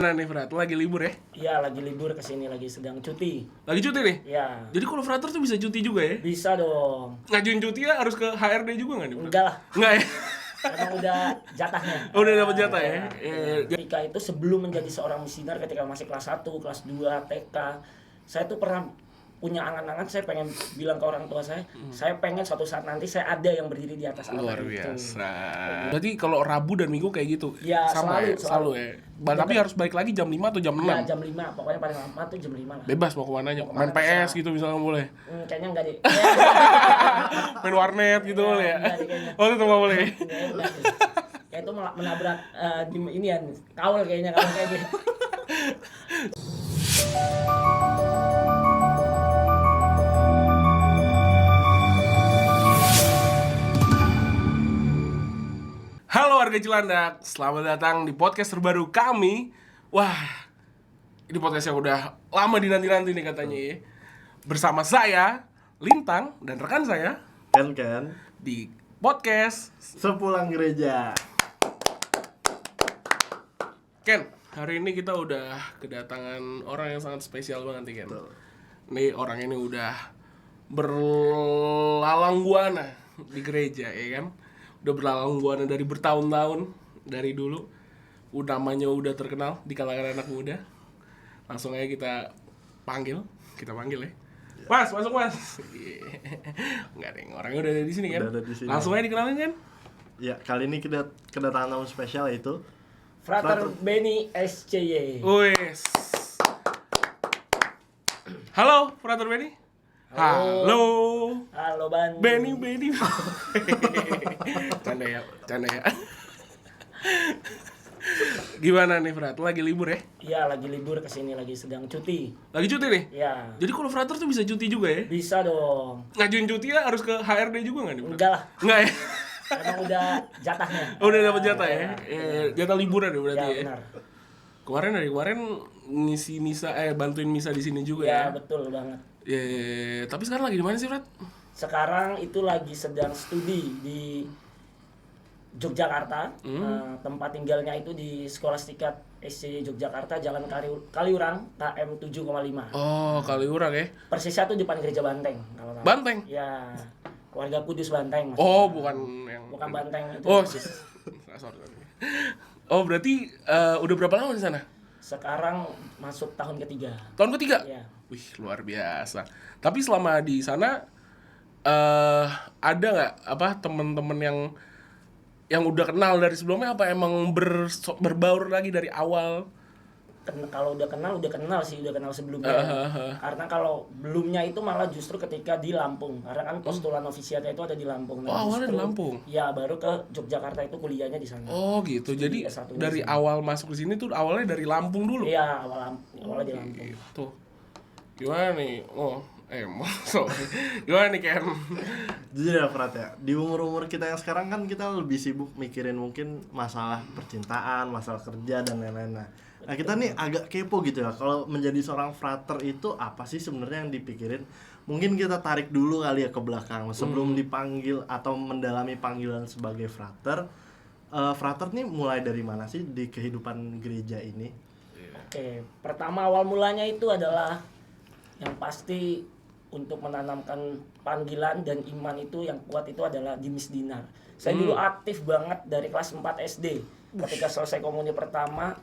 Nah nih Frat, lagi libur ya? Iya, lagi libur kesini, lagi sedang cuti. Lagi cuti nih? Iya, Jadi kalau Frater tuh bisa cuti juga ya? bisa dong. Ngajuin cuti ya harus ke HRD juga nggak nih Frat? Enggak lah, Enggak ya? emang udah jatahnya. Oh, udah dapat jatah ya? Ketika itu sebelum menjadi seorang misinar, ketika masih kelas 1, kelas 2, TK, saya tuh pernah punya angan-angan, saya pengen bilang ke orang tua saya pengen suatu saat nanti saya ada yang berdiri di atas alat Luar itu. biasa. Berarti kalau Rabu dan Minggu kayak gitu? Ya, Sama selalu. ya? Tapi harus balik lagi jam 5 atau jam 6? Ya, jam 5, pokoknya paling lama tuh jam 5 lah. Bebas mau kemana aja? Main PS gitu misalnya boleh? Kayaknya enggak deh. Main warnet gitu boleh ya? Enggak deh kayaknya. Oh tetap nggak boleh? Enggak deh. Kayak itu menabrak ini ya, kaul kayaknya kalau kayak gitu. Halo warga Cilandak, selamat datang di podcast terbaru kami. Wah, ini podcast yang udah lama dinanti-nanti nih katanya ya. Bersama saya, Lintang, dan rekan saya Kan di podcast sepulang gereja. Ken. Hari ini kita udah kedatangan orang yang sangat spesial banget nih Ken. Betul. Nih orang ini udah berlalang buana di gereja ya kan. Udah berlalang buana dari bertahun-tahun, dari dulu. Namanya udah terkenal di kalangan anak muda. Langsung aja kita panggil ya. Mas, masuk Mas. Enggak deh, orangnya udah ada di sini kan. Udah ada di sini. Langsung aja dikenalin kan. Ya, kali ini kita kedatangan tamu spesial yaitu Frater Benny SCY. Wes. Halo, Frater Benny. Halo. Halo Bandung. Benny. Canda ya. Gimana nih Frat? Lagi libur ya? Iya, lagi libur kesini, lagi sedang cuti. Lagi cuti nih? Iya, Jadi kalau Frater tuh bisa cuti juga ya? bisa dong. Ngajuin cuti ya harus ke HRD juga nggak nih? Frat? Enggak lah, Enggak ya? emang udah jatahnya. Oh, udah dapat jatah ya? Jatah liburan ya berarti Ya, ya? benar. Kemarin ngisi misa, bantuin misa di sini juga Ya, ya? betul banget. Ya, tapi sekarang lagi di mana sih Frat? Sekarang itu lagi sedang studi di Yogyakarta. Tempat tinggalnya itu di Skolastika SCY Yogyakarta, Jalan Kaliurang, KM 7,5. Oh, Kaliurang ya? Persisnya tuh depan Gereja Banteng kalau tahu. Banteng? Ya, keluarga Kudus Banteng. maksudnya. Oh, bukan yang... Bukan Banteng itu. Oh, sorry. Oh, berarti udah berapa lama di sana? Sekarang masuk tahun ketiga. Tahun ketiga? Ya. Wih, luar biasa. Tapi selama di sana ada nggak teman-teman yang udah kenal dari sebelumnya, apa emang berbaur lagi dari awal? Kalau udah kenal sih, udah kenal sebelumnya. Karena kalau belumnya itu malah justru ketika di Lampung. Karena kan postulan novisiatnya itu ada di Lampung. Oh, awalnya di Lampung? Ya, baru ke Yogyakarta itu kuliahnya di sana. Oh gitu. Jadi S1 dari awal masuk ke sini tuh awalnya dari Lampung dulu. Iya, awalnya di Lampung. Gitu. Gimana nih? Gimana nih Ken? jujur ya Frat ya. Di umur-umur kita yang sekarang kan kita lebih sibuk mikirin mungkin masalah percintaan, masalah kerja dan lain-lain. Nah, kita nih agak kepo gitu ya. Kalau menjadi seorang frater itu apa sih sebenarnya yang dipikirin? Mungkin kita tarik dulu kali ya ke belakang sebelum dipanggil atau mendalami panggilan sebagai frater. Frater nih mulai dari mana sih di kehidupan gereja ini? Oke, pertama awal mulanya itu adalah yang pasti untuk menanamkan panggilan dan iman itu yang kuat itu adalah di Misdinar. Saya dulu aktif banget dari kelas 4 SD. Ketika selesai komuni pertama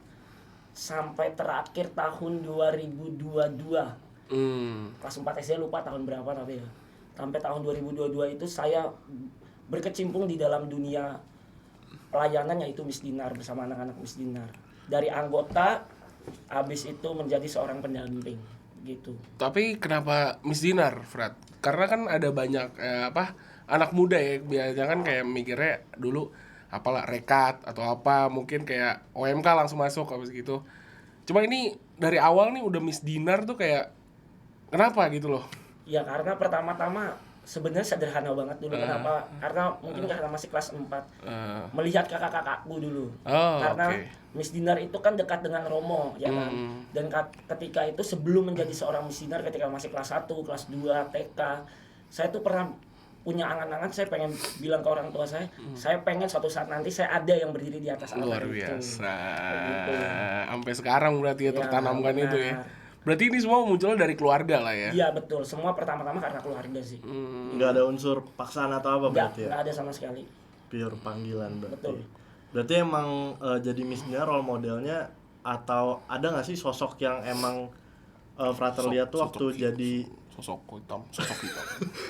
sampai terakhir tahun 2022. Kelas 4 SD lupa tahun berapa tapi ya. Sampai tahun 2022 itu saya berkecimpung di dalam dunia pelayanan yaitu Misdinar bersama anak-anak Misdinar. Dari anggota habis itu menjadi seorang pendamping gitu. Tapi kenapa Misdinar, Frat? Karena kan ada banyak anak muda ya, biasanya kan kayak mikirnya dulu apalah rekat atau apa, mungkin kayak OMK langsung masuk habis gitu. Cuma ini dari awal nih udah Misdinar tuh kayak kenapa gitu loh? Ya karena pertama-tama sebenarnya sederhana banget dulu. Kenapa? Karena mungkin karena masih kelas 4. Melihat kakak-kakakku dulu. Karena Misdinar itu kan dekat dengan Romo, ya kan? Dan ketika itu sebelum menjadi seorang Misdinar, ketika masih kelas 1, kelas 2, TK, saya tuh pernah punya angan-angan, saya pengen bilang ke orang tua saya pengen suatu saat nanti saya ada yang berdiri di atas Luar altar itu. biasa. Begitu. Sampai sekarang berarti ya Ya, tertanamkan benar. itu ya. Berarti ini semua munculnya dari keluarga lah ya. Iya betul, semua pertama-tama karena keluarga sih. Nggak ada unsur paksaan atau apa berarti ya? Nggak ada sama sekali. Pure panggilan berarti. Betul. Berarti emang jadi Miss Dinar role modelnya, atau ada nggak sih sosok yang emang Frater lihat tuh waktu jadi sosok hitam.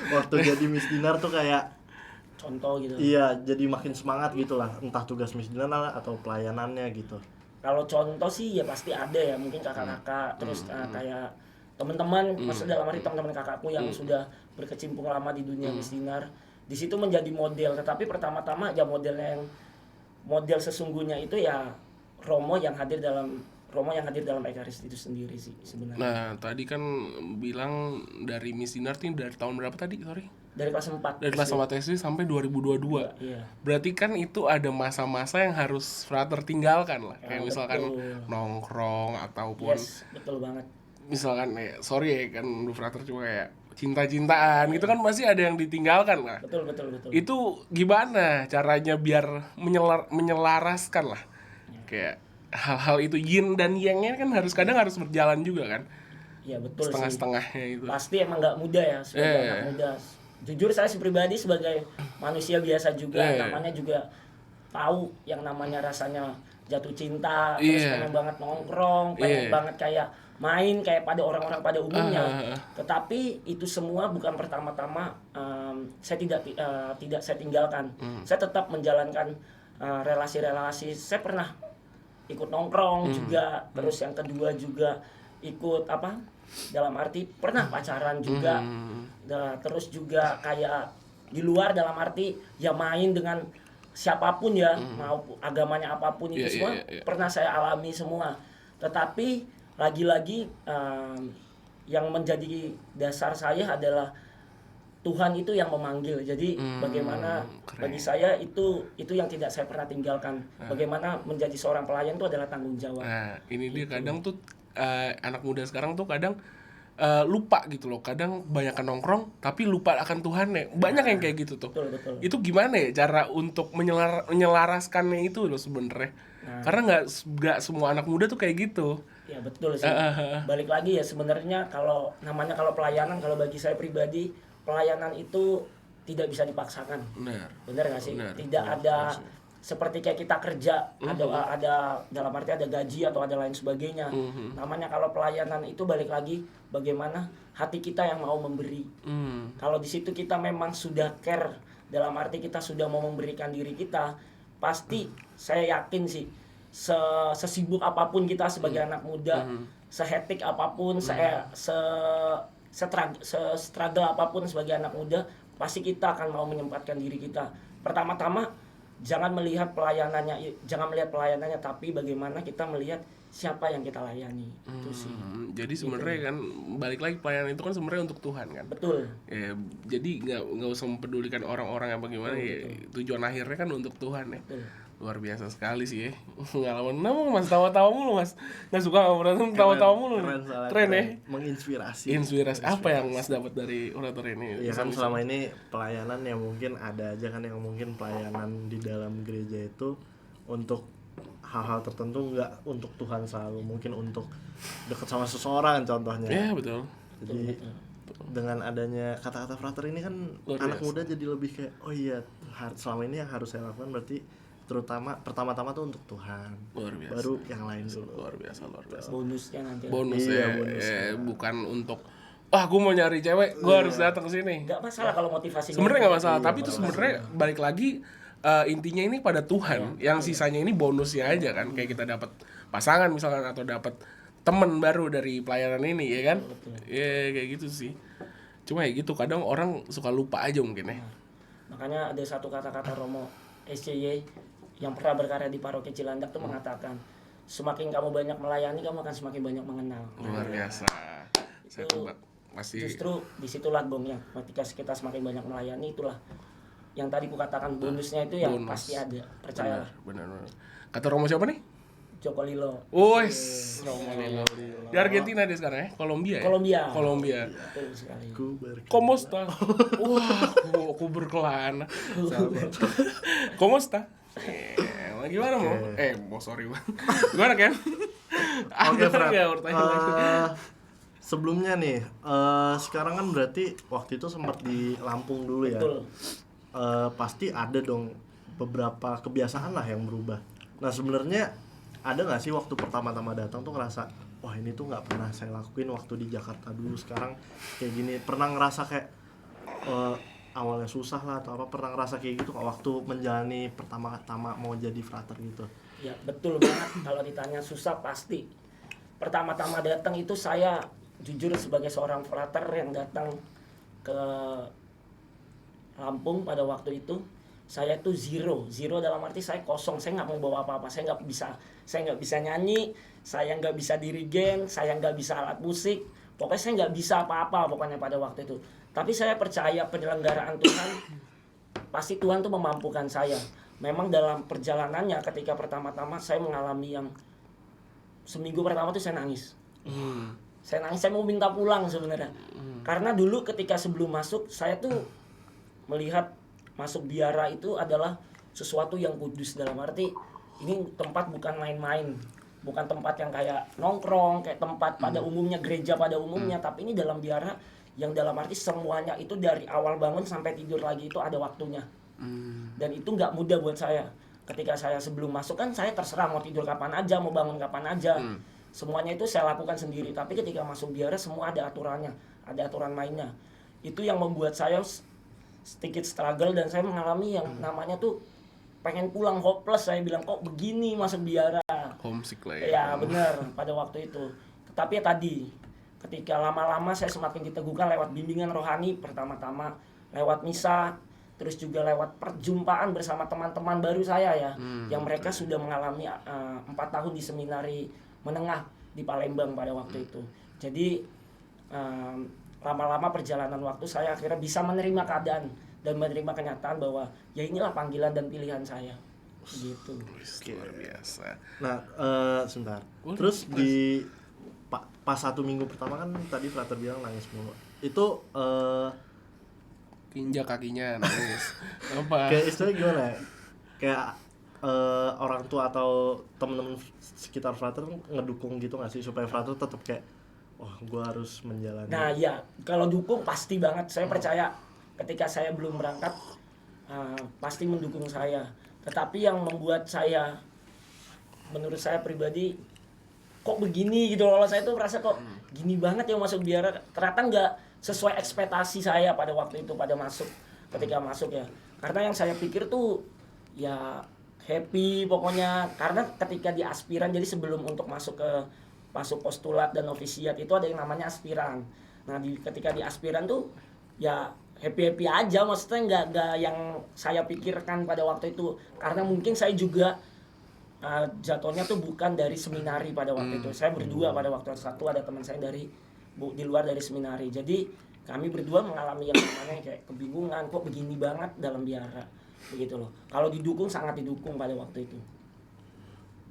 waktu jadi Miss Dinar tuh kayak Contoh gitu. iya jadi makin semangat gitu lah, entah tugas Miss Dinar atau pelayanannya gitu. Kalau contoh sih ya pasti ada ya, mungkin kakak-kakak, terus kayak teman-teman, maksud dalam arti teman-teman kakakku yang sudah berkecimpung lama di dunia Miss Dinar, di situ menjadi model. Tetapi pertama-tama ya model sesungguhnya itu ya Romo yang hadir dalam Ekaristi itu sendiri sih sebenarnya. Nah, tadi kan bilang dari Miss Dinar ini dari tahun berapa tadi? Sorry. Dari kelas 4. Dari kelas 4 SD sampai 2022. Iya. Berarti kan itu ada masa-masa yang harus Frater tinggalkan lah. Kayak misalkan betul. nongkrong ataupun Yes, betul banget. misalkan sorry ya kan lu Frater cuma kayak cinta-cintaan gitu kan masih ada yang ditinggalkan lah. Betul. Itu gimana caranya biar menyelaraskan lah. Kayak hal-hal itu yin dan yang-nya kan kadang harus berjalan juga kan. Iya betul sih. Setengah-setengahnya itu. Pasti emang nggak mudah ya sebagai anak muda. Jujur saya pribadi sebagai manusia biasa juga, namanya juga tahu yang namanya rasanya jatuh cinta, terus pengen banget nongkrong, pengen banget kayak main kayak pada orang-orang pada umumnya. Tetapi itu semua bukan pertama-tama saya tidak saya tinggalkan. Saya tetap menjalankan relasi-relasi. Saya pernah ikut nongkrong juga, terus yang kedua juga ikut dalam arti pernah pacaran juga. Terus juga kayak di luar dalam arti ya main dengan siapapun ya, mau agamanya apapun itu semua pernah saya alami semua. Tetapi lagi-lagi yang menjadi dasar saya adalah Tuhan itu yang memanggil. Jadi bagaimana bagi saya itu yang tidak saya pernah tinggalkan. Bagaimana menjadi seorang pelayan itu adalah tanggung jawab. Nah, ini dia kadang tuh anak muda sekarang tuh kadang lupa gitu loh. Kadang banyakan nongkrong tapi lupa akan Tuhannya. Banyak yang kayak gitu tuh. Betul. Itu gimana ya cara untuk menyelaraskannya itu loh sebenarnya. Karena nggak semua anak muda tuh kayak gitu. Ya betul sih. Balik lagi ya sebenarnya kalau pelayanan, kalau bagi saya pribadi pelayanan itu tidak bisa dipaksakan. Benar nggak sih? Tidak ada seperti kayak kita kerja ada dalam arti ada gaji atau ada lain sebagainya. Namanya kalau pelayanan itu balik lagi bagaimana hati kita yang mau memberi. Kalau di situ kita memang sudah care, dalam arti kita sudah mau memberikan diri kita, pasti saya yakin sih sesibuk apapun kita sebagai anak muda, sehetik apapun, struggle apapun sebagai anak muda, pasti kita akan mau menyempatkan diri kita. Pertama-tama jangan melihat pelayanannya, tapi bagaimana kita melihat siapa yang kita layani. Itu sih. Jadi sebenarnya kan balik lagi pelayanan itu kan sebenarnya untuk Tuhan kan. Betul. Ya, jadi nggak usah mempedulikan orang-orang yang bagaimana. Tujuan akhirnya kan untuk Tuhan ya. Betul. Luar biasa sekali sih ya. Pengalaman mas tawa-tawa mulu mas. Nggak suka berantem tawa-tawa mulu. Keren ya. Menginspirasi. Apa yang mas dapat dari orator ini? Iya kan selama ini pelayanan yang mungkin ada aja kan yang mungkin pelayanan di dalam gereja itu untuk hal-hal tertentu, nggak untuk Tuhan selalu, mungkin untuk dekat sama seseorang contohnya. Iya betul. Jadi dengan adanya kata-kata Frater ini kan anak muda jadi lebih kayak oh iya selama ini yang harus saya lakukan berarti terutama pertama-tama tuh untuk Tuhan. Luar biasa. Baru yang lain dulu. Luar biasa. Bonusnya nanti. Bonus Iya, ya. bonusnya. Bukan untuk gue mau nyari cewek, gue harus datang ke sini. Nggak masalah kalau motivasinya. Sebenarnya nggak masalah, tapi itu sebenarnya balik lagi intinya ini pada Tuhan. Yang sisanya ini bonusnya aja kan. Kayak kita dapat pasangan misalkan atau dapat teman baru dari pelayanan ini ya kan. Ya kayak gitu sih. Cuma ya gitu kadang orang suka lupa aja mungkin ya. Makanya ada satu kata-kata Romo SCY yang pernah berkarya di Paroki Cilandak tuh mengatakan semakin kamu banyak melayani kamu akan semakin banyak mengenal. Luar biasa. Saya tuh pasti justru disitulah gongnya. Ketika kita semakin banyak melayani itulah yang tadi ku katakan bonusnya itu yang pasti ada, percayalah. Benar. Kata Romo siapa nih? Joko Lilo. Wes, Romanilo. Di Argentina dia sekarang ya? Kolombia ya? Kolombia. Betul sekali. ¿Cómo está? Wah, aku berkelana. ¿Cómo está? Gimana mau? Sorry bang. Gimana kan? Oke, Fred. Pertanyaan. Sebelumnya nih, sekarang kan berarti waktu itu sempat di Lampung dulu ya. Betul. Pasti ada dong beberapa kebiasaan lah yang berubah. Nah sebenarnya ada nggak sih waktu pertama-tama datang tuh ngerasa wah ini tuh nggak pernah saya lakuin waktu di Jakarta dulu, sekarang kayak gini. Pernah ngerasa kayak awalnya susah lah atau apa, pernah ngerasa kayak gitu kok waktu menjalani pertama-tama mau jadi frater gitu? Ya betul banget. Kalau ditanya susah pasti. Pertama-tama datang itu saya jujur sebagai seorang frater yang datang ke Lampung pada waktu itu, saya tuh zero dalam arti saya kosong, saya nggak mau bawa apa-apa, saya nggak bisa nyanyi, saya nggak bisa dirigen, saya nggak bisa alat musik, pokoknya saya nggak bisa apa-apa pokoknya pada waktu itu. Tapi saya percaya penyelenggaraan Tuhan, pasti Tuhan tuh memampukan saya. Memang dalam perjalanannya ketika pertama-tama saya mengalami yang seminggu pertama tuh saya nangis. Saya nangis, saya mau minta pulang sebenarnya. Karena dulu ketika sebelum masuk saya tuh melihat masuk biara itu adalah sesuatu yang kudus, dalam arti ini tempat bukan main-main, bukan tempat yang kayak nongkrong, kayak tempat pada umumnya, gereja pada umumnya, tapi ini dalam biara yang dalam arti semuanya itu dari awal bangun sampai tidur lagi itu ada waktunya. Dan itu nggak mudah buat saya. Ketika saya sebelum masuk kan saya terserah mau tidur kapan aja, mau bangun kapan aja. Semuanya itu saya lakukan sendiri, tapi ketika masuk biara semua ada aturannya, ada aturan mainnya. Itu yang membuat saya sedikit struggle dan saya mengalami yang namanya tuh pengen pulang, hopeless. Saya bilang kok begini masuk biara, Homesick lah ya. ya benar pada waktu itu. Tetapi ya tadi ketika lama-lama saya semakin diteguhkan lewat bimbingan rohani, pertama-tama lewat misa, terus juga lewat perjumpaan bersama teman-teman baru saya ya, yang mereka sudah mengalami 4 tahun di seminari menengah di Palembang pada waktu itu. Jadi lama-lama perjalanan waktu saya akhirnya bisa menerima keadaan dan menerima kenyataan bahwa ya inilah panggilan dan pilihan saya gitu. Luar biasa. Nah sebentar, terus di pas 1 minggu pertama kan tadi frater bilang nangis mulu, itu Injak kakinya nangis. Apa? kayak istilahnya gimana ya? Kayak orang tua atau temen-temen sekitar frater ngedukung gitu nggak sih supaya frater tetap kayak wah gue harus menjalani? Nah ya kalau dukung pasti banget, saya percaya ketika saya belum berangkat pasti mendukung saya. Tetapi yang membuat saya, menurut saya pribadi, kok begini gitu loh, saya tuh merasa kok gini banget ya masuk biara, ternyata nggak sesuai ekspektasi saya pada waktu itu pada masuk, ketika masuk ya. Karena yang saya pikir tuh ya happy pokoknya, karena ketika di aspiran, jadi sebelum untuk masuk postulat dan novisiat itu ada yang namanya aspiran. Nah ketika di aspiran tuh ya happy aja, maksudnya nggak yang saya pikirkan pada waktu itu, karena mungkin saya juga jatuhnya tuh bukan dari seminari pada waktu itu. Saya berdua pada waktu satu, ada teman saya di luar dari seminari. Jadi kami berdua mengalami yang namanya kayak kebingungan, kok begini banget dalam biara, begitu loh. Kalau didukung sangat didukung pada waktu itu.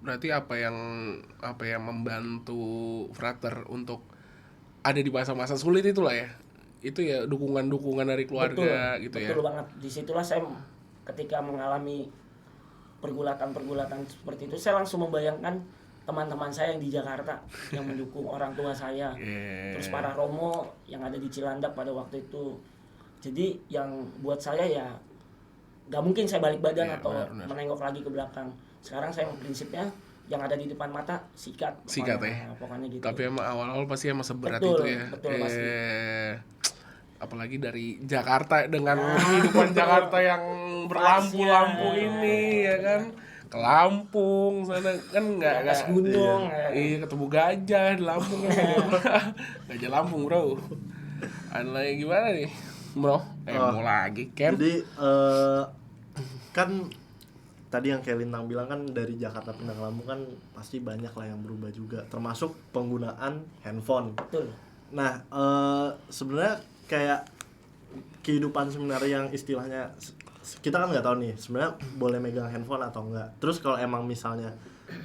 Berarti apa yang membantu frater untuk ada di masa-masa sulit itulah ya? Itu ya dukungan dari keluarga gitu ya. Betul banget. Disitulah saya ketika mengalami pergulatan seperti itu, saya langsung membayangkan teman-teman saya yang di Jakarta yang mendukung orang tua saya. Terus para romo yang ada di Cilandak pada waktu itu. Jadi yang buat saya ya gak mungkin saya balik badan atau benar. Menengok lagi ke belakang. Sekarang saya prinsipnya yang ada di depan mata sikat ya. Pokoknya gitu. Tapi emang awal-awal pasti emang seberat betul, itu ya. Betul pasti. Apalagi dari Jakarta dengan kehidupan Jakarta yang berlampu-lampu ini ya kan. Ke Lampung sana kan nggak gunung. Iya ketemu gajah di Lampung kan. Gajah Lampung bro. Ada lagi gimana nih bro? Mau lagi Ken. Jadi kan tadi yang kayak Lintang bilang kan dari Jakarta pindah ke Lampung kan pasti banyak lah yang berubah juga, termasuk penggunaan handphone. Betul. Nah sebenarnya kayak kehidupan seminari yang istilahnya kita kan nggak tahu nih sebenarnya boleh megang handphone atau enggak. Terus kalau emang misalnya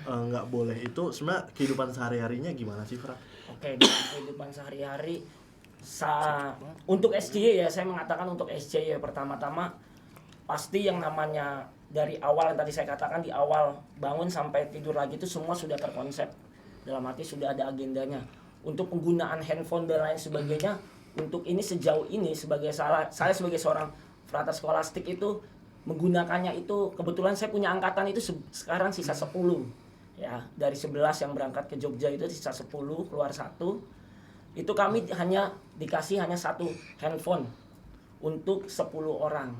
nggak boleh itu sebenarnya kehidupan sehari-harinya gimana sih, Frat? Oke, di kehidupan sehari-hari untuk SCY ya, saya mengatakan untuk SCY ya, pertama-tama pasti yang namanya dari awal yang tadi saya katakan, di awal bangun sampai tidur lagi itu semua sudah terkonsep, dalam arti sudah ada agendanya. Untuk penggunaan handphone dan lain sebagainya, untuk ini sejauh ini saya sebagai seorang frater skolastik itu menggunakannya itu, kebetulan saya punya angkatan itu sekarang sisa 10 ya, dari 11 yang berangkat ke Jogja itu sisa 10, keluar 1. Itu kami dikasih hanya 1 handphone untuk 10 orang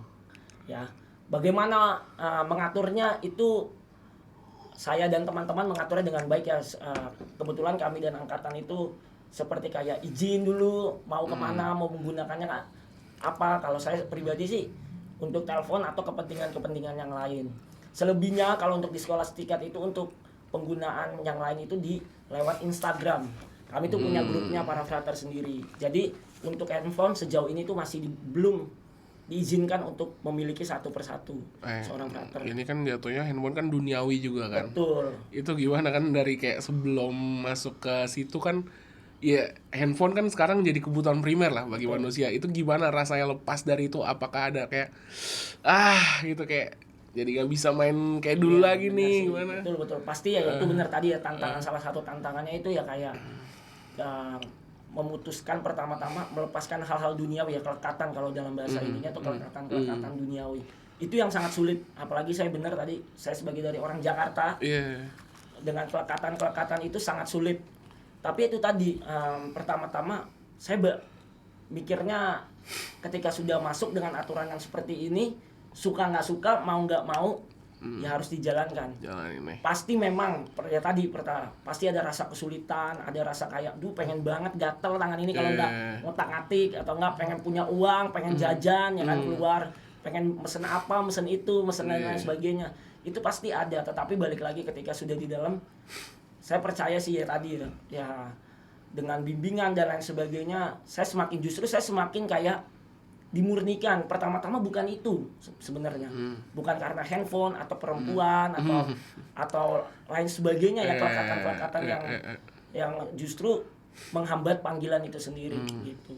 ya. Bagaimana mengaturnya itu saya dan teman-teman mengaturnya dengan baik ya. Kebetulan kami dan angkatan itu seperti kayak izin dulu mau kemana, mau menggunakannya apa. Kalau saya pribadi sih untuk telepon atau kepentingan-kepentingan yang lain. Selebihnya kalau untuk di Skolastikat itu untuk penggunaan yang lain itu lewat Instagram. Kami tuh punya grupnya para frater sendiri. Jadi untuk handphone sejauh ini tuh masih belum diizinkan untuk memiliki satu persatu seorang frater. Ini kan jatuhnya handphone kan duniawi juga kan. Betul. Itu gimana kan dari kayak sebelum masuk ke situ kan, ya handphone kan sekarang jadi kebutuhan primer lah bagi manusia. Itu gimana rasanya lepas dari itu? Apakah ada kayak gitu kayak jadi nggak bisa main kayak dulu lagi nih, gimana? Betul pasti ya, itu benar tadi ya, tantangan salah satu tantangannya itu ya kayak memutuskan pertama-tama melepaskan hal-hal duniawi ya, kelekatan kalau dalam bahasa ininya atau kelekatan duniawi. Itu yang sangat sulit, apalagi saya benar tadi saya sebagai dari orang Jakarta. Dengan kelekatan itu sangat sulit. Tapi itu tadi pertama-tama saya mikirnya ketika sudah masuk dengan aturan yang seperti ini, suka nggak suka, mau nggak mau, ya harus dijalankan. Pasti memang ya tadi pasti ada rasa kesulitan, ada rasa kayak pengen banget gatel tangan ini kalau nggak ngotak-ngatik, atau nggak pengen punya uang, pengen jajan ya kan, keluar pengen mesen apa, mesen itu, mesen lain sebagainya. Itu pasti ada, tetapi balik lagi ketika sudah di dalam, saya percaya sih ya tadi ya dengan bimbingan dan lain sebagainya, saya semakin kayak dimurnikan. Pertama-tama bukan itu sebenarnya, bukan karena handphone atau perempuan atau lain sebagainya ya, kelekatan yang justru menghambat panggilan itu sendiri gitu.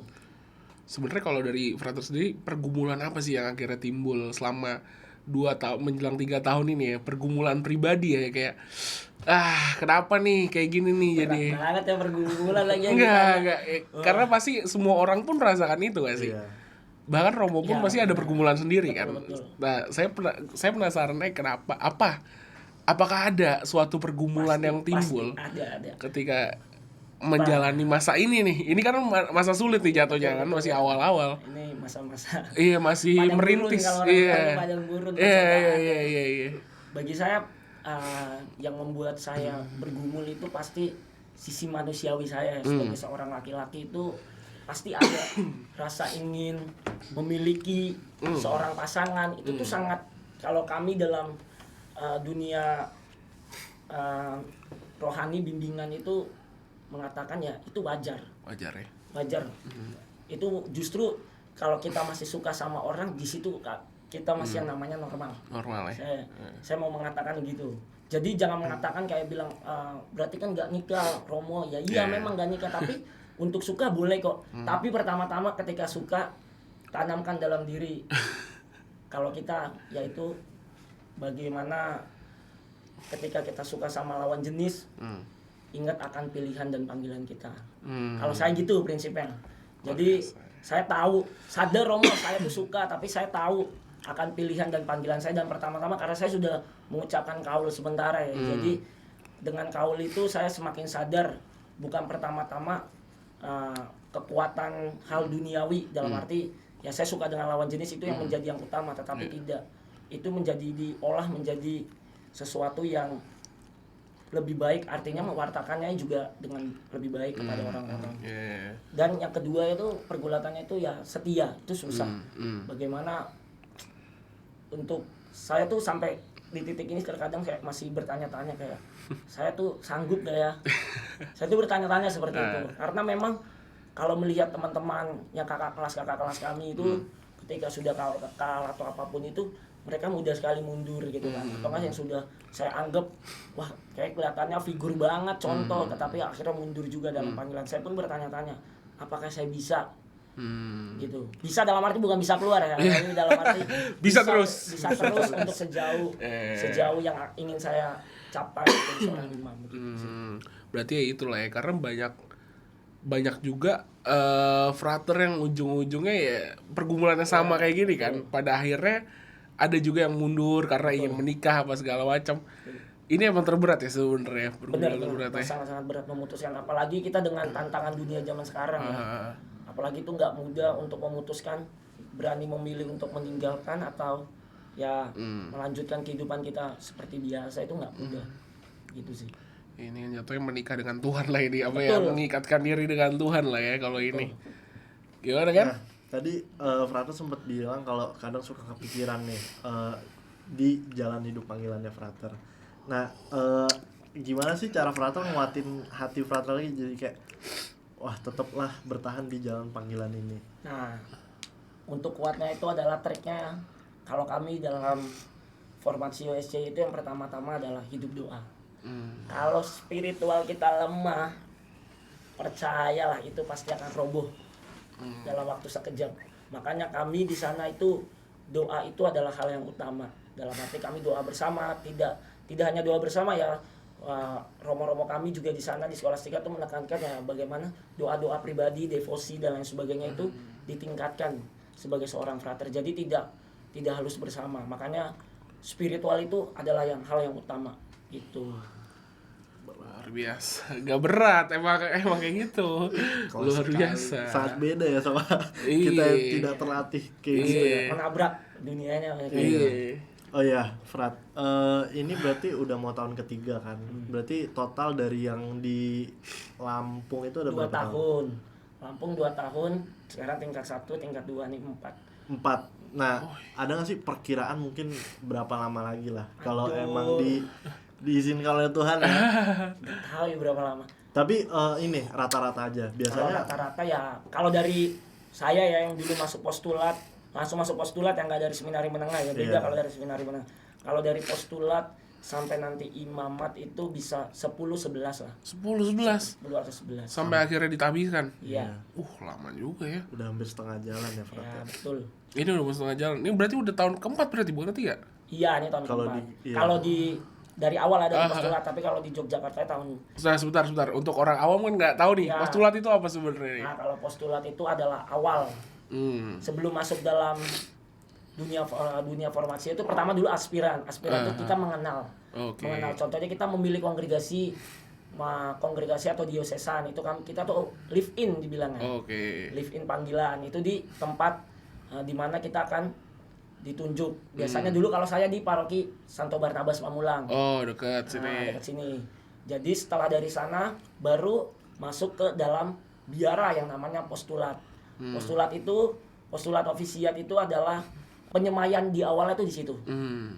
Sebenarnya kalau dari frater sendiri, pergumulan apa sih yang akhirnya timbul selama 2 tahun menjelang 3 tahun ini ya, pergumulan pribadi ya, kayak kenapa nih kayak gini nih? Berat jadi banget ya pergumulan lagi. enggak karena pasti semua orang pun merasakan itu gak sih? Bahkan Romo pun pasti ada pergumulan sendiri kan. Nah, saya penasaran kenapa, apakah ada suatu pergumulan yang timbul ada ketika menjalani masa ini nih? Ini kan masa sulit nih jatuhnya kan, masih awal-awal. Ini masa-masa masih merintis. Iya. Bagi saya yang membuat saya bergumul itu pasti sisi manusiawi saya sebagai seorang laki-laki. Itu pasti ada rasa ingin memiliki seorang pasangan. Itu tuh sangat, kalau kami dalam dunia rohani bimbingan itu mengatakan ya itu wajar ya. Itu justru kalau kita masih suka sama orang, di situ kita masih yang namanya normal ya. Saya mau mengatakan gitu. Jadi jangan mengatakan kayak bilang berarti kan nggak nikah Romo ya. Iya memang nggak nikah, tapi untuk suka boleh kok. Tapi pertama-tama ketika suka, tanamkan dalam diri kalau kita, yaitu bagaimana ketika kita suka sama lawan jenis, ingat akan pilihan dan panggilan kita. Kalau saya gitu prinsipnya. Jadi saya tahu, sadar Romo saya tuh suka, tapi saya tahu akan pilihan dan panggilan saya. Dan pertama-tama karena saya sudah mengucapkan kaul sementara ya. Jadi dengan kaul itu saya semakin sadar, bukan pertama-tama kekuatan hal duniawi dalam arti ya saya suka dengan lawan jenis itu yang menjadi yang utama, tetapi tidak, itu menjadi diolah menjadi sesuatu yang lebih baik, artinya mewartakannya juga dengan lebih baik kepada orang-orang. Dan yang kedua itu pergulatannya itu ya setia, itu susah. Bagaimana untuk saya tuh sampai di titik ini terkadang saya masih bertanya-tanya kayak saya tuh sanggup gak ya? Saya tuh bertanya-tanya seperti itu. Karena memang kalau melihat teman-teman yang kakak kelas kami itu ketika sudah kekal atau apapun itu, mereka mudah sekali mundur gitu kan. Atau nggak yang sudah saya anggap wah kayak kelihatannya figur banget contoh, tetapi akhirnya mundur juga dalam panggilan. Saya pun bertanya-tanya apakah saya bisa gitu. Bisa dalam arti bukan bisa keluar ya, tapi dalam arti Bisa terus. bisa terus untuk sejauh yang ingin saya capai itu seorang imam begitu sih. Berarti ya itulah ya, karena banyak juga frater yang ujung-ujungnya ya pergumulannya sama kayak gini kan. Pada akhirnya ada juga yang mundur karena ingin menikah apa segala macam. Ini emang terberat ya sebenarnya pergumulan terberat ya. Sangat-sangat berat memutuskan, apalagi kita dengan tantangan dunia zaman sekarang ya. Apalagi itu nggak mudah untuk memutuskan, berani memilih untuk meninggalkan atau ya melanjutkan kehidupan kita seperti biasa, itu nggak mudah gitu sih. Ini kan jatuhnya menikah dengan Tuhan lah ini, apa ya, Betul. mengikatkan diri dengan Tuhan lah ya kalau ini. Gimana kan? Nah, tadi Frater sempat bilang kalau kadang suka kepikiran nih di jalan hidup panggilannya Frater. Nah, gimana sih cara Frater nguatin hati Frater lagi jadi kayak wah tetaplah bertahan di jalan panggilan ini. Nah, untuk kuatnya itu adalah triknya. Kalau kami dalam formasi OSC itu yang pertama-tama adalah hidup doa. Kalau spiritual kita lemah, percayalah itu pasti akan roboh dalam waktu sekejap. Makanya kami di sana itu doa itu adalah hal yang utama. Dalam arti kami doa bersama, tidak hanya doa bersama ya. Romo-romo kami juga di sana di Skolastika itu menekankan ya bagaimana doa-doa pribadi, devosi dan lain sebagainya itu ditingkatkan sebagai seorang frater. Jadi tidak harus bersama. Makanya spiritual itu adalah hal yang utama gitu. Luar biasa. Gak berat, emang kayak gitu. Kalau Luar sekali biasa. sangat beda ya sama Iya. kita yang tidak terlatih kayak gitu ya. Menabrak dunianya kayak gitu. Iya. Oh ya, Frat, ini berarti udah mau tahun ketiga kan? Berarti total dari yang di Lampung itu ada 2 berapa tahun? tahun. Lampung 2 tahun, sekarang tingkat 1, tingkat 2 nih 4. 4. Nah, ada nggak sih perkiraan mungkin berapa lama lagi lah? Kalau Aduh. emang diizinkan oleh Tuhan ya. Nggak tahu ya berapa lama. Tapi ini rata-rata aja. Kalau Biasanya rata-rata ya, kalau dari saya ya yang dulu masuk postulat yang nggak dari seminari menengah ya, beda kalau dari seminari menengah. Kalau dari postulat sampai nanti imamat itu bisa 10-11 lah. 10-11 10 atau 11. sampai akhirnya ditabiskan. Iya. Lama juga ya. udah hampir setengah jalan ya, Frat. Ya, betul. Ini udah mau setengah jalan. Ini berarti udah tahun keempat berarti, bukan ketiga? Iya, ini tahun Kalau keempat. iya. Kalau di dari awal ada di postulat, tapi kalau di Yogyakarta tahun. Sebentar. Untuk orang awam kan nggak tahu nih, Ya. postulat itu apa sebenarnya nih? Nah, kalau postulat itu adalah awal sebelum masuk dalam dunia formasi itu pertama dulu aspiran itu kita mengenal. Oke. Mengenal, contohnya kita memilih kongregasi atau diosesan itu kan kita tuh live in dibilangnya. Oke. Live in panggilan itu di tempat di mana kita akan ditunjuk. Biasanya dulu kalau saya di paroki Santo Barnabas Pamulang. Oh, dekat sini. Dekat sini. Jadi setelah dari sana baru masuk ke dalam biara yang namanya postulat. Postulat ofisiat itu adalah penyemayan di awalnya tuh di situ.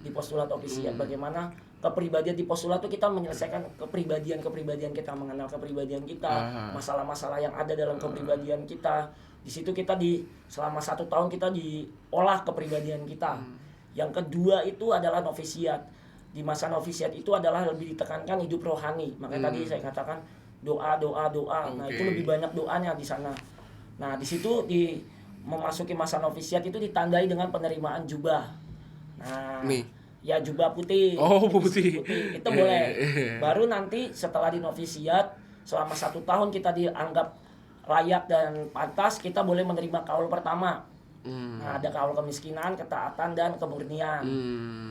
Di postulat ofisiat bagaimana kepribadian di postulat itu kita menyelesaikan kepribadian kita, mengenal kepribadian kita, masalah-masalah yang ada dalam kepribadian kita. Di situ kita selama 1 tahun kita diolah kepribadian kita. Yang kedua itu adalah novisiat. Di masa novisiat itu adalah lebih ditekankan hidup rohani. Makanya tadi saya katakan doa. Nah, itu lebih banyak doanya di sana. Nah, di situ memasuki masa novisiat itu ditandai dengan penerimaan jubah. Nah, Nih. ya jubah putih. Oh, putih. Itu boleh. Baru nanti setelah di novisiat selama 1 tahun kita dianggap layak dan pantas, kita boleh menerima kaul pertama. Nah, ada kaul kemiskinan, ketaatan dan kemurnian.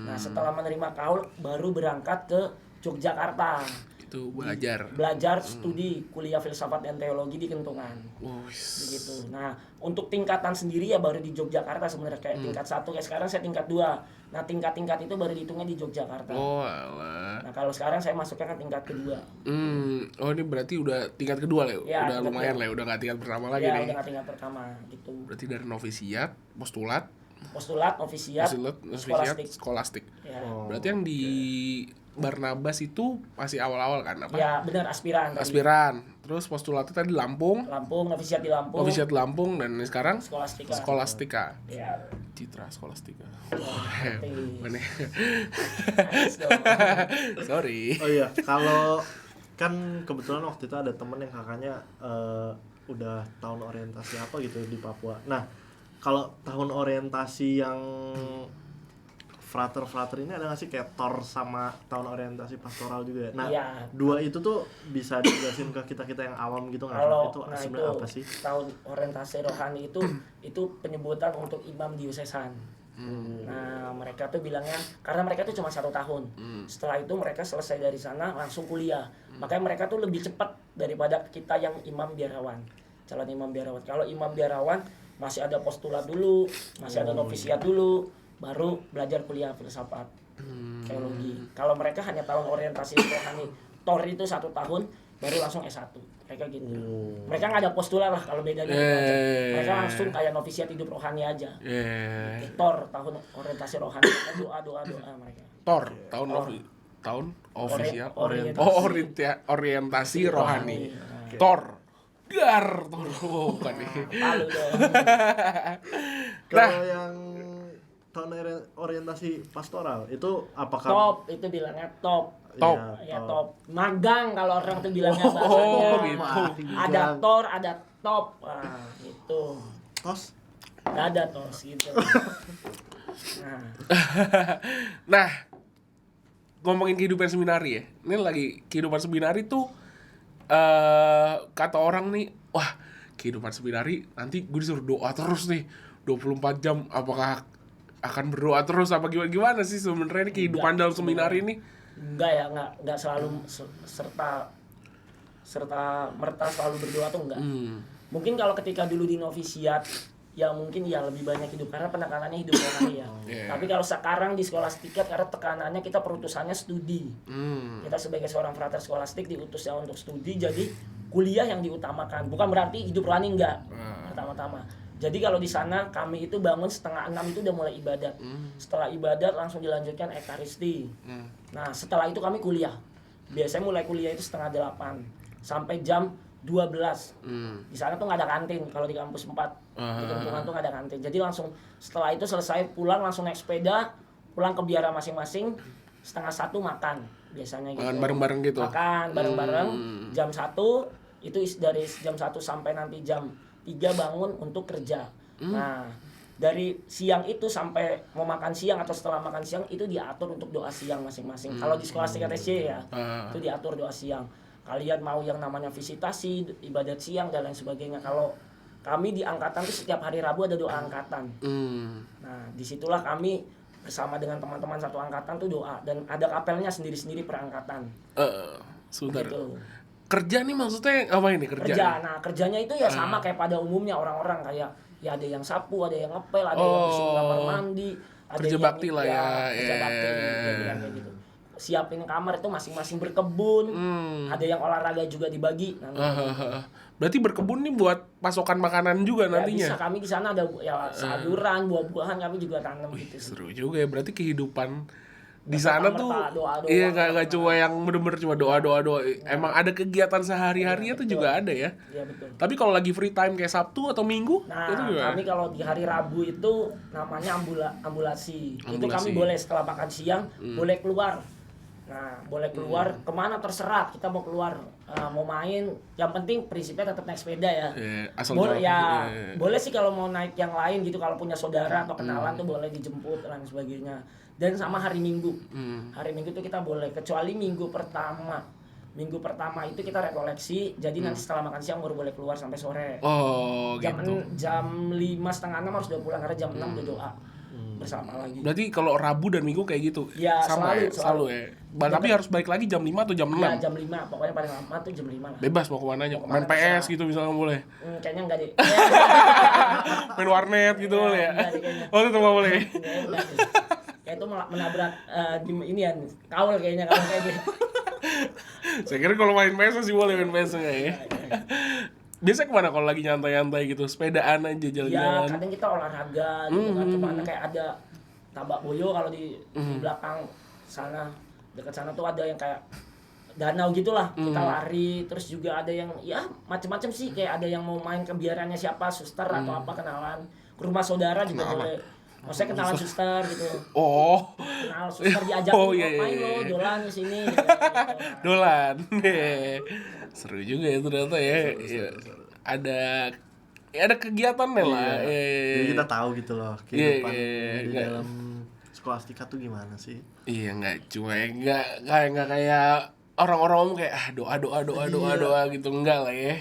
Nah, setelah menerima kaul baru berangkat ke Yogyakarta. Itu belajar. Belajar studi kuliah filsafat dan teologi di Kentungan. Begitu. Nah, untuk tingkatan sendiri ya baru di Yogyakarta sebenarnya, kayak tingkat 1 kayak sekarang saya tingkat 2. Nah, tingkat-tingkat itu baru dihitungnya di Yogyakarta. Oh, alah. Nah, kalau sekarang saya masuknya kan tingkat kedua. Oh, ini berarti udah tingkat kedua lah. Ya, Udah tingkat lumayan kedua. lah, udah nggak tingkat pertama lagi Ya, nih. udah nggak tingkat pertama gitu. Berarti dari novisiat, postulat, Novisiat, skolastik. Ya. Berarti yang di Barnabas itu masih awal-awal kan apa? Ya, benar aspiran. tadi. Aspiran. Terus postulatnya tadi Lampung, novisiat di Lampung. novisiat Lampung, dan sekarang Skolastika. Skolastika. Ya. Citra Skolastika. Artis. Mana? Artis dong. Sorry. Oh iya, kalau kan kebetulan waktu itu ada temen yang kakaknya udah tahun orientasi apa gitu di Papua. Nah, kalau tahun orientasi yang frater ini ada nggak sih kayak TOR sama tahun orientasi pastoral juga? Nah, Iya. dua itu tuh bisa dijelasin ke kita yang awam gitu nggak? Kalau Itu nah sebenarnya itu apa sih? tahun orientasi rohani itu penyebutan untuk imam diosesan. Nah, mereka tuh bilangnya karena mereka tuh cuma 1 tahun. Setelah itu mereka selesai dari sana langsung kuliah. Makanya mereka tuh lebih cepat daripada kita yang imam biarawan. Calon imam biarawan. Kalau imam biarawan masih ada postulat dulu, masih ada novisiat dulu, baru belajar kuliah filsafat, teologi. Kalau mereka hanya tahun orientasi rohani, TOR itu 1 tahun, baru langsung S1. Mereka gitu. Mereka nggak ada postulat lah kalau bedanya gitu aja. Mereka langsung kayak novisiat hidup rohani aja. TOR tahun orientasi rohani, doa mereka. TOR tahun ofisial orientasi rohani. Nah, TOR. Gar bukan nih. Palu dong. Kalau yang tahun orientasi pastoral itu apakah Top itu bilangnya top. Top. Ya top. Magang kalau orang tuh bilangnya Oh, bahasanya. gitu. Ada tor, ada top. Nah, itu. tos? Nggak ada tos gitu. Nah, Nah, ngomongin kehidupan seminari ya. Ini lagi kehidupan seminari tuh kata orang nih, wah, kehidupan seminari nanti gue disuruh doa terus nih 24 jam. Apakah akan berdoa terus apa gimana sih sebenarnya ini kehidupan dalam seminari ini? enggak selalu serta merta selalu berdoa tuh enggak. Mungkin kalau ketika dulu di novisiat ya mungkin ya lebih banyak hidup karena penekanannya hidup rohani ya. Tapi kalau sekarang di Skolastika karena tekanannya kita perutusannya studi. Kita sebagai seorang frater skolastik diutusnya untuk studi, jadi kuliah yang diutamakan. Bukan berarti hidup rohani enggak. Pertama-tama. Jadi kalau di sana kami itu bangun 5:30 itu udah mulai ibadat. Setelah ibadat langsung dilanjutkan ekaristi. Nah, setelah itu kami kuliah. Biasanya mulai kuliah itu 7:30 sampai jam 12. Di sana tuh nggak ada kantin kalau di kampus 4. Di Kentungan tuh nggak ada kantin. Jadi langsung setelah itu selesai pulang langsung naik sepeda pulang ke biara masing-masing 12:30 makan biasanya gitu. Makan bareng-bareng gitu. Makan bareng-bareng jam 1 itu dari jam 1 sampai nanti jam 3 bangun untuk kerja. Nah, dari siang itu sampai mau makan siang atau setelah makan siang itu diatur untuk doa siang masing-masing. Kalau di Skolastika TC ya, itu diatur doa siang. Kalian mau yang namanya visitasi, ibadat siang dan lain sebagainya. Kalau kami di angkatan itu setiap hari Rabu ada doa angkatan. Nah, disitulah kami bersama dengan teman-teman satu angkatan tuh doa dan ada kapelnya sendiri-sendiri per angkatan. Sebentar. Gitu. Kerja nih maksudnya apa ini kerja? Nah, kerjanya itu ya sama kayak pada umumnya orang-orang kayak ya ada yang sapu, ada yang ngepel, ada yang bersih kamar mandi, ada kerja yang bakti lah ya. Kerja bakti kayak gitu. Siapin kamar itu masing-masing berkebun. Ada yang olahraga juga dibagi. Berarti berkebun nih buat pasokan makanan juga Ya, nantinya. bisa kami di sana ada ya sayuran, buah-buahan kami juga tanam gitu. Seru juga ya. Berarti kehidupan di Nggak sana serta-merta tuh doa-doa, iya nggak cuma yang bener-bener cuma doa. Emang ada kegiatan sehari-harinya tuh juga ada ya. Iya betul. Tapi kalau lagi free time kayak Sabtu atau Minggu Nah, itu gimana? kami kalau di hari Rabu itu namanya ambulasi. Itu kami boleh setelah makan siang boleh keluar. Nah, boleh keluar kemana terserah. Kita mau keluar, mau main. Yang penting prinsipnya tetap naik sepeda ya. Asal Boleh jalan. ya, boleh sih kalau mau naik yang lain gitu. Kalau punya saudara atau kenalan tuh boleh dijemput dan sebagainya. Dan sama hari Minggu. Hari Minggu tuh kita boleh, kecuali minggu pertama. Minggu pertama itu kita rekoleksi. Jadi nanti setelah makan siang baru boleh keluar sampai sore. Oh, Jam gitu. jam 5:30 harus udah pulang karena jam 6 udah doa bersama lagi. Berarti kalau Rabu dan Minggu kayak gitu. Ya, sama selalu. ya. Tapi harus balik lagi jam 5 atau jam 6. Ya, jam 5. Pokoknya paling lama tuh jam 5 lah. Bebas mau kemana aja. Main PS gitu misalnya boleh. Kayaknya enggak deh. Main warnet gitu boleh ya. enggak deh kayaknya. Oh, itu nggak boleh. Kayak itu menabrak ini ya, kaul kayaknya kalau kayak gitu. Saya kira kalau main PS masih boleh main PS enggak ya. Biasa kemana kalau lagi nyantai-nyantai gitu? Sepedaan aja Ya, jalan-jalan. kadang kita olahraga gitu kan. Kemana kayak ada Tabak Boyo kalau di belakang sana, dekat sana tuh ada yang kayak danau gitulah, kita lari. Terus juga ada yang ya macam-macam sih, kayak ada yang mau main ke biarannya siapa, suster atau apa, kenalan ke rumah saudara juga boleh. Maksudnya kenalan suster gitu. Oh. Kenal suster diajak Iya, main iya, lo, iya. dolan di sini. Gitu. Dolan. Seru juga ya ternyata ya. Iya. Ada kegiatannya lah. Jadi kita tahu gitu loh kehidupan di Nggak- dalam skolastika tuh gimana sih. Iya, nggak kayak orang-orang ngomong kayak doa gitu, enggak lah ya.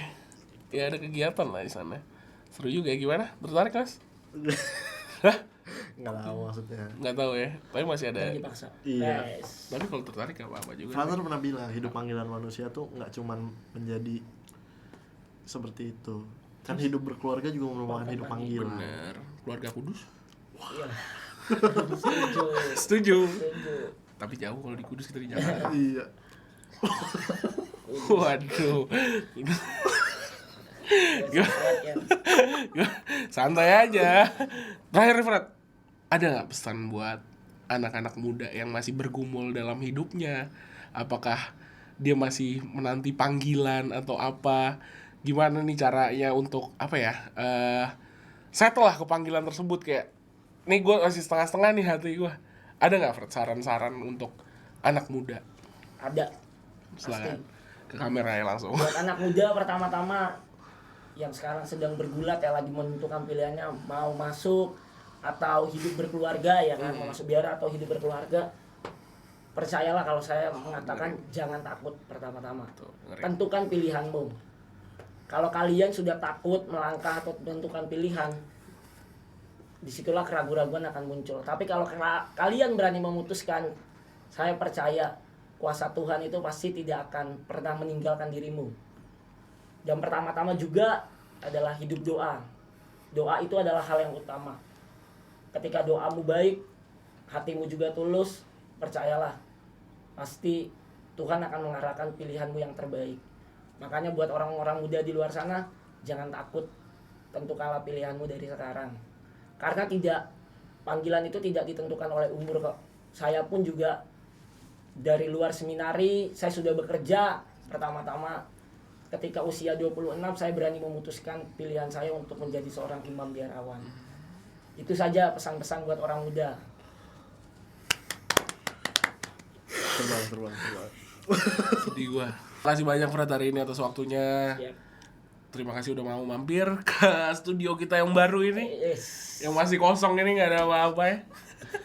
Ya ada kegiatan lah di sana. Seru juga ya. Gimana? Tertarik, Mas? Hah? Nggak tahu maksudnya. Nggak tahu ya. Tapi masih ada. Jangan dipaksa. Iya. Yes. Tapi kalau tertarik gak apa-apa juga. Frater pernah bilang hidup panggilan manusia tuh nggak cuman menjadi seperti itu. Kan hidup berkeluarga juga merupakan hidup panggilan. Bener. Keluarga Kudus. Iya. Setuju. Setuju. Setuju. Tapi jauh kalau di Kudus, kita di Jakarta. Iya. Waduh. Ya. Santai aja. Terakhir nih, Fred, ada nggak pesan buat anak-anak muda yang masih bergumul dalam hidupnya? Apakah dia masih menanti panggilan atau apa? Gimana nih caranya untuk apa ya? Settle lah ke panggilan tersebut, kayak nih gue masih setengah-setengah nih hati gue. Ada nggak, Fred, saran-saran untuk anak muda? Ada. Silakan ke kamera ya langsung. Buat anak muda pertama-tama yang sekarang sedang bergulat ya, lagi menentukan pilihannya mau masuk atau hidup berkeluarga ya kan, mau masuk biara atau hidup berkeluarga. Percayalah kalau saya mengatakan jangan takut pertama-tama. Tentukan pilihanmu. Kalau kalian sudah takut melangkah atau menentukan pilihan, disitulah keraguan-keraguan akan muncul. Tapi kalau kalian berani memutuskan, saya percaya kuasa Tuhan itu pasti tidak akan pernah meninggalkan dirimu. Dan pertama-tama juga adalah hidup doa. Doa itu adalah hal yang utama. Ketika doamu baik, hatimu juga tulus, percayalah, pasti Tuhan akan mengarahkan pilihanmu yang terbaik. Makanya buat orang-orang muda di luar sana, jangan takut, tentukanlah pilihanmu dari sekarang. Karena panggilan itu tidak ditentukan oleh umur kok. Saya pun juga dari luar seminari, saya sudah bekerja. Pertama-tama ketika usia 26 saya berani memutuskan pilihan saya untuk menjadi seorang imam biarawan. Itu saja pesan-pesan buat orang muda. Terbang. Sedih gua. Makasih banyak, Fred, hari ini atas waktunya. Siap. Terima kasih udah mau mampir ke studio kita yang baru ini. Yes. Yang masih kosong ini, gak ada apa-apa ya.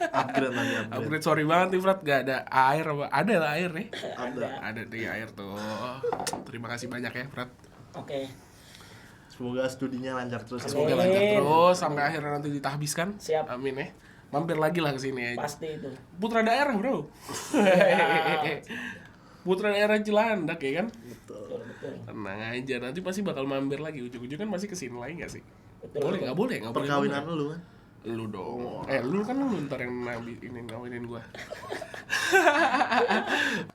Upgrade nanti upgrade. Upgrade, sorry banget nih, Fred, gak ada air apa. Ada lah air nih. Ada. Ada nih air tuh. Terima kasih banyak ya, Fred. Oke. Semoga studinya lancar terus. Semoga Amin. lancar terus sampai akhirnya nanti ditahbiskan. Siap. Amin ya. Mampir lagi lah ke sini ya. Pasti itu. Putra daerah, Bro. Putra daerah Cilandak ya kan? Betul. Tenang aja, nanti pasti bakal mampir lagi. Ujung-ujung kan masih kesini lagi gak sih? Betul. Boleh, gak boleh? Gak boleh. Perkawinan lu kan? Lu dong. Lu kan lu ntar yang ngawinin gua.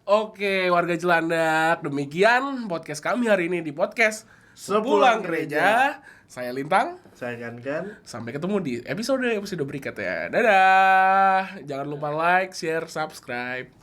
Oke, warga Cilandak, demikian podcast kami hari ini di podcast Sepulang Gereja. Saya Lintang. Saya kan. Sampai ketemu di episode berikutnya. Dadah. Jangan lupa like, share, subscribe.